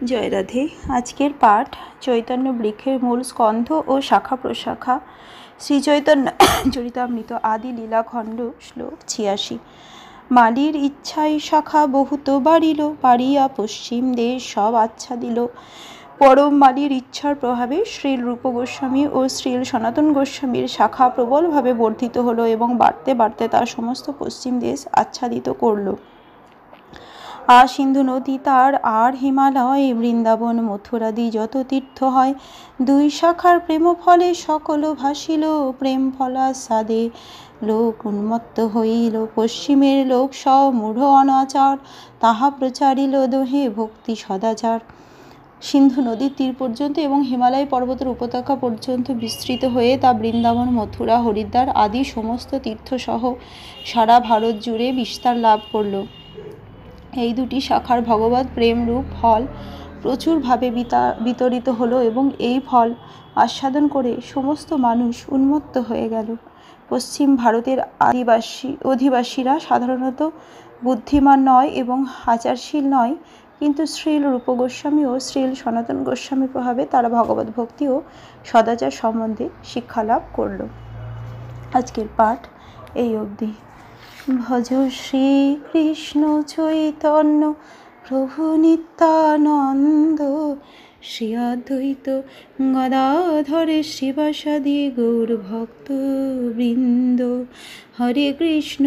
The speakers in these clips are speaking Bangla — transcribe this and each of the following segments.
জয় রাধে। আজকের পাঠ চৈতন্য বৃক্ষের মূল স্কন্ধ ও শাখা প্রশাখা, শ্রী চৈতন্য চরিতামৃত আদি লীলাখণ্ড, শ্লোক ৮৬। মালির ইচ্ছায় শাখা বহুত বাড়িল, বাড়িয়া পশ্চিম দেশ সব আচ্ছা দিল। পরম মালির ইচ্ছার প্রভাবে শ্রীল রূপ গোস্বামী ও শ্রীল সনাতন গোস্বামীর শাখা প্রবলভাবে বর্ধিত হলো এবং বাড়তে বাড়তে তার সমস্ত পশ্চিম দেশ আচ্ছাদিত করল। সিন্ধু নদী তার আর হিমালয়, বৃন্দাবন মথুরাদি যত তীর্থ হয়, দুই শাখার প্রেম ফলে সকল ভাসিল। প্রেম ফলাস্বাদে লোক উন্মত্ত হইল, পশ্চিমের লোক সমূঢ় অনাচার, তাহা প্রচারিল দোহে ভক্তি সদাচার। সিন্ধু নদীর তীর পর্যন্ত এবং হিমালয় পর্বতের উপত্যকা পর্যন্ত বিস্তৃত হয়ে তা বৃন্দাবন, মথুরা, হরিদ্বার আদি সমস্ত তীর্থসহ সারা ভারত জুড়ে বিস্তার লাভ করল। এই দুটি শাখার ভগবৎ প্রেমরূপ ফল প্রচুরভাবে বিতরিত হলো এবং এই ফল আস্বাদন করে সমস্ত মানুষ উন্মত্ত হয়ে গেল। পশ্চিম ভারতের অধিবাসীরা সাধারণত বুদ্ধিমান নয় এবং আচারশীল নয়, কিন্তু শ্রীল রূপ গোস্বামী ও শ্রীল সনাতন গোস্বামীর প্রভাবে তারা ভগবত ভক্তি ও সদাচার সম্বন্ধে শিক্ষা লাভ করল। আজকের পাঠ এই অবধি। ভজ শ্রী কৃষ্ণ চৈতন্য প্রভু নিত্যানন্দ, শ্রী অদ্বৈত গদাধর শিবাসাদি গৌর ভক্ত বৃন্দ। হরে কৃষ্ণ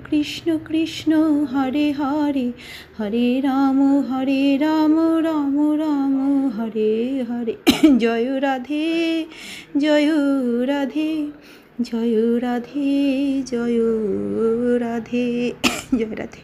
কৃষ্ণ কৃষ্ণ হরে হরে, হরে রাম রাম রাম হরে হরে। জয় রাধে জয় রাধে, জয় রাধে জয় রাধে, জয় রাধে।